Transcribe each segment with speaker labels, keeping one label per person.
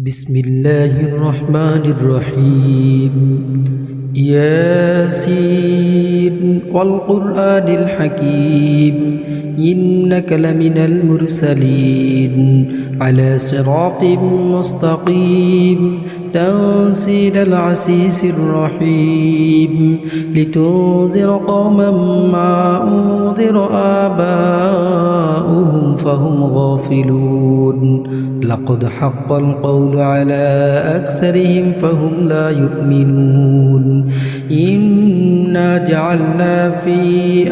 Speaker 1: بسم الله الرحمن الرحيم ياسين والقرآن الحكيم إنك لمن المرسلين على صراط مستقيم تنزيل العزيز الرحيم لتنذر قوما ما أنذر آباؤهم فهم غافلون لقد حق القول على أكثرهم فهم لا يؤمنون إنا جعلنا في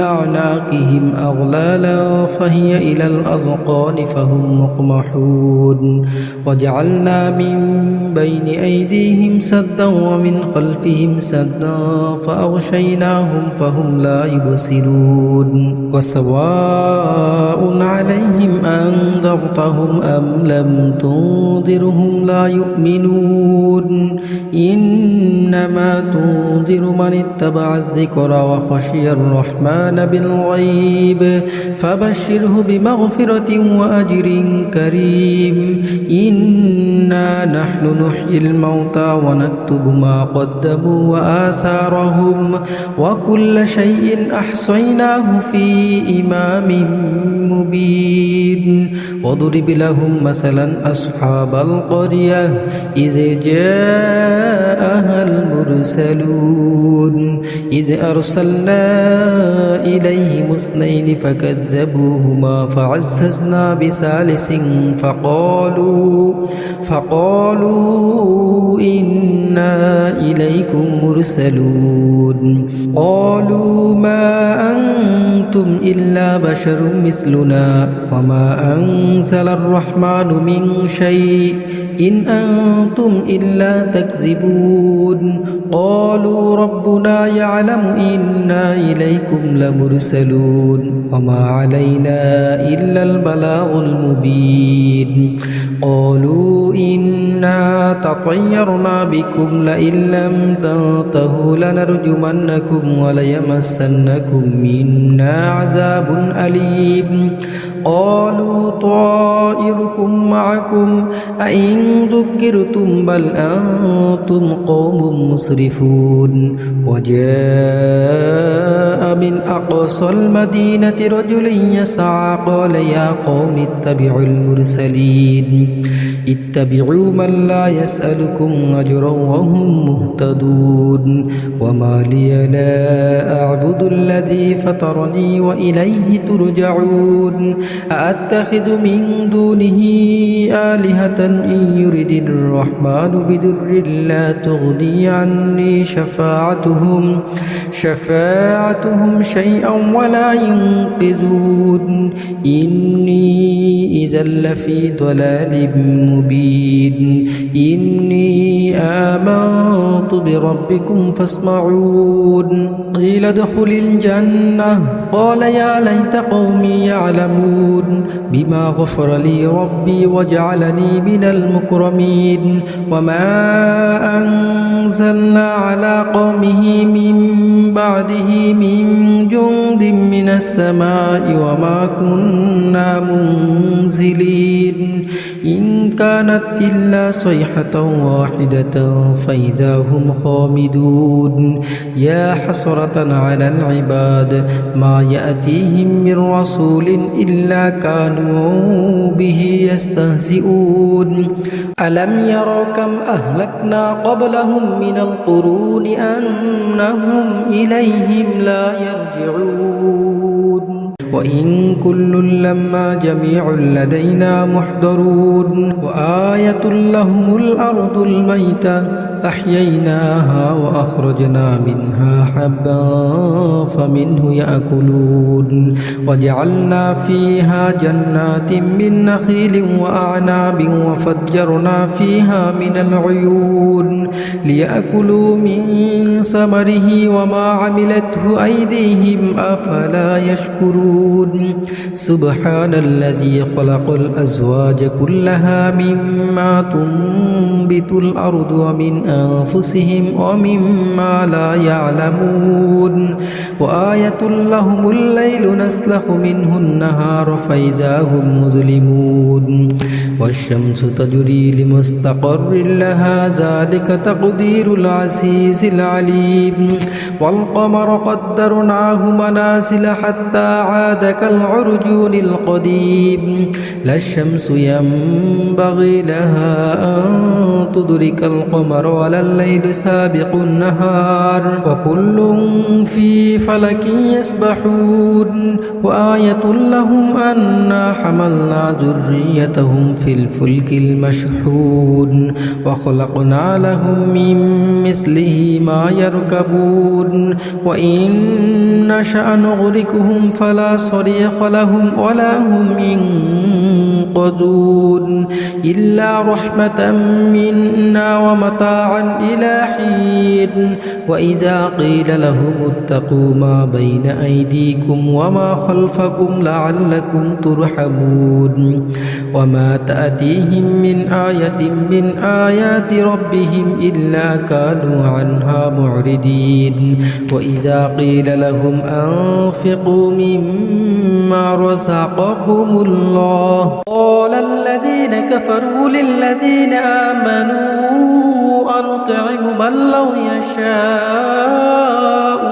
Speaker 1: أعناقهم أغلالا فهي إلى الأذقان فهم مقمحون وجعلنا من بين أيديهم سدا ومن خلفهم سدا فأغشيناهم فهم لا يبصرون وسواء عليهم أنذرتهم أم لم تنذرهم لا يؤمنون إنما تنذر من اتبع الذكر وخشي الرحمن بالغيب فبشره بمغفرة وأجر كريم إنا نحن نحيي الموتى ونكتب ما قدموا وآثارهم وكل شيء أحصيناه في إمام مبين واضرب لهم مثلا أصحاب القرية إذ جاءها المرسلون إذ أرسلنا إليهم اثنين فكذبوهما فعززنا بثالث فقالوا إنا إليكم مرسلون قالوا ما أنتم إلا بشر مثلنا وما أنزل الرحمن من شيء إن أنتم إلا تكذبون قالوا ربنا يعلم إنا إليكم لمرسلون وما علينا إلا البلاغ المبين قالوا إنا تطيرنا بكم لئن لم تنتهوا لنرجمنكم وليمسنكم منا عذاب أليم قالوا طائركم معكم أئن ذكرتم بل أنتم قوم مسرفون وجاء من أقصى المدينة رجل يسعى قال يا قوم اتبعوا المرسلين اتبعوا من لا يسألكم أجرا وهم مهتدون وما لي لا أعبد الذي فطرني وإليه ترجعون أأتخذ من دونه آلهة إن يرد الرحمن بدر لا تغني عني شفاعتهم شيئا ولا ينقذون إني إذا لفي ضلال مبين إني آمنت بربكم فاسمعون قيل ادخل الجنة قال يا ليت قومي يعلمون بما غفر لي ربي وجعلني من المكرمين وما أنزلنا على قومه من بعده من جند من السماء وما كنا منزلين إن كانت إلا صيحة واحدة فإذا هم خامدون يا حسرة على العباد ما يأتيهم من رسول إلا كانوا به يستهزئون ألم يروا كم أهلكنا قبلهم من القرون أنهم إليهم لا يرجعون وإن كل لما جميع لدينا محضرون وآية لهم الأرض الميتة أحييناها وأخرجنا منها حبا فمنه يأكلون وجعلنا فيها جنات من نخيل وأعناب وفجرنا فيها من العيون ليأكلوا من ثمره وما عملته أيديهم أفلا يشكرون سبحان الذي خلق الأزواج كلها مما تنبت الأرض ومن أنفسهم ومما لا يعلمون وآية لهم الليل نسلخ منه النهار فإذا هم مظلمون والشمس تجري لمستقر لها ذلك تقدير العزيز العليم والقمر قدرناه منازل حتى عاد كالعرجون القديم لا الشمس ينبغي لها أن تدرك القمر ولا الليل سابق النهار وكل في فلك يسبحون وآية لهم أنا حملنا ذريتهم في الفلك المشحون وخلقنا لهم من مثله ما يركبون وإن نشأ نغرقهم فلا صريخ لهم ولا هم ينقذون إلا رحمة منا ومتاعا إلى حين وإذا قيل لهم اتقوا ما بين أيديكم وما خلفكم لعلكم ترحمون وما تأتيهم من آية من آيات ربهم إلا كانوا عنها معرضين وإذا قيل لهم أنفقوا مما رزقكم الله قال الذين كفروا للذين آمنوا أنطعم من لو يشاء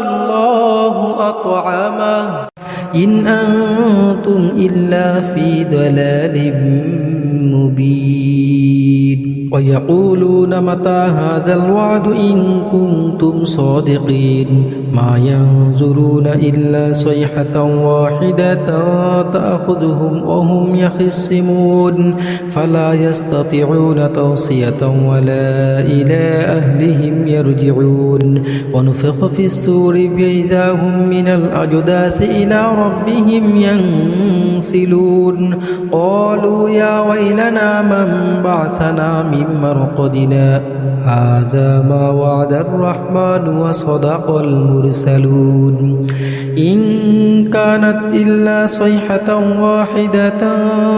Speaker 1: الله أطعمه إن أنتم إلا في ضلال مبين ويقولون متى هذا الوعد إن كنتم صادقين ما ينظرون إلا صيحة واحدة تأخذهم وهم يخصمون فلا يستطيعون توصية ولا إلى أهلهم يرجعون ونفخ في السور فإذا هم من الأجداث إلى ربهم ينسلون قالوا يا ويلنا من بعثنا من مرقدنا هذا ما وعد الرحمن وصدق المرسلون إن كانت إلا صيحة واحدة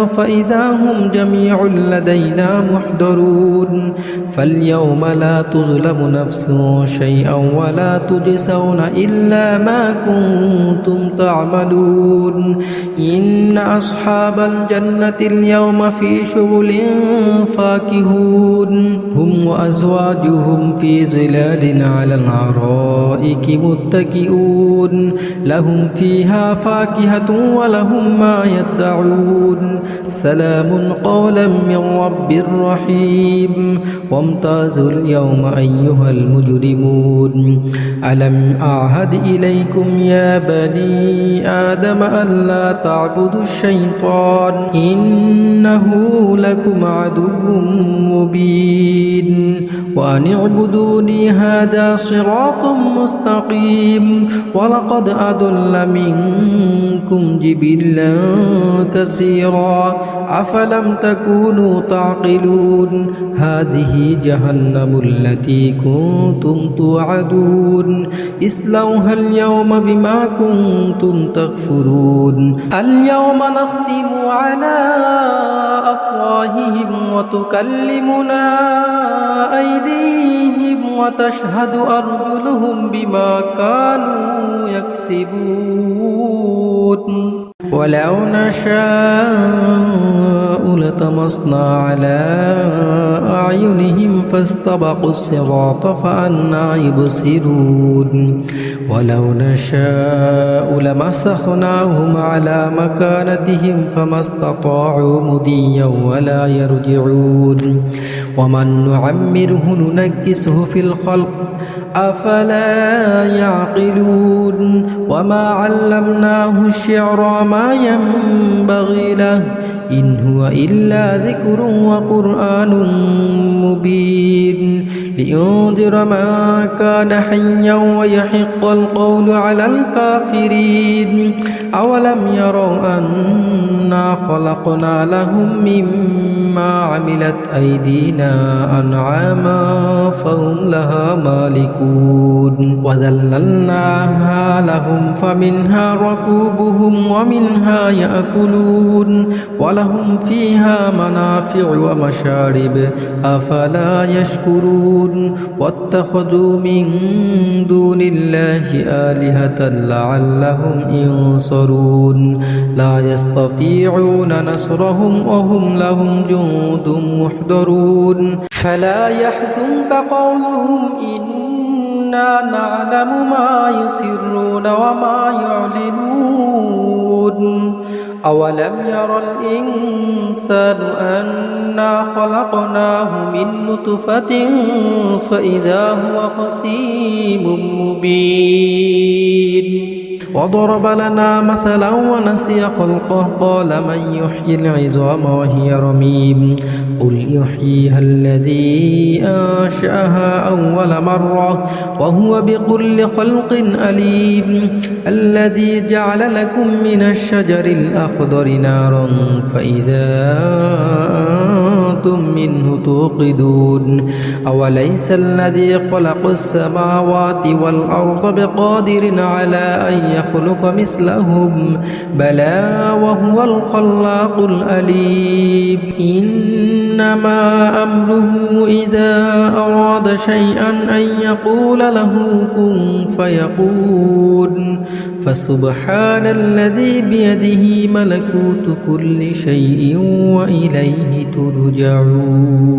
Speaker 1: فإذا هم جميع لدينا محضرون فاليوم لا تظلم نفس شيئا ولا تجزون إلا ما كنتم تعملون إن أصحاب الجنة اليوم في شغل فاكهون هم وأزواجهم في ظلال على الأرائك متكئون لهم فيها فاكهة ولهم ما يدعون سلام قولا من رب رحيم وامتازوا اليوم أيها المجرمون ألم أعهد إليكم يا بني آدم ألا تعبدوا الشيطان إنه لكم عدو مبين وأن اعبدوني هذا صراط مستقيم ولقد أضل منكم جبلا كثيرا أفلم تكونوا تعقلون هذه جهنم التي كنتم توعدون اصلوها اليوم بما كنتم تكفرون اليوم نختم على أفواههم وتكلمنا أيديهم وتشهد أرجلهم بما كانوا يكسبون ولو نشاء لطمسنا على أعينهم فاستبقوا الصراط فأنى يبصرون ولو نشاء لمسخناهم على مكانتهم فما استطاعوا مضيا ولا يرجعون ومن نعمره ننكسه في الخلق أفلا يعقلون وما علمناه الشعر ما ينبغي له إن هو إلا ذكر وقرآن مبين لينذر من كان حيا ويحق القول على الكافرين أولم يروا أنا خلقنا لهم مما مما عملت أيدينا أنعاما فهم لها مالكون وذللناها لهم فمنها ركوبهم ومنها يأكلون ولهم فيها منافع ومشارب أفلا يشكرون واتخذوا من دون الله آلهة لعلهم ينصرون لا يستطيعون نصرهم وهم لهم جند محضرون فلا يحزنك قولهم إنا نعلم ما يسرون وما يعلنون أولم ير الإنسان أنا خلقناه من نطفة فإذا هو خصيم مبين وضرب لنا مثلا ونسي خلقه قال من يحيي العظام وهي رميم قل يحييها الذي أنشأها أول مرة وهو بكل خلق أليم الذي جعل لكم من الشجر الأخضر نارا فإذا أنتم منه توقدون أوليس الذي خلق السماوات والأرض بقادر على أن يخلق مثلهم بلى وهو الخلاق الأليم إنما أمره إذا أراد شيئا أن يقول له كن فيكون فسبحان الذي بيده ملكوت كل شيء وإليه ترجعون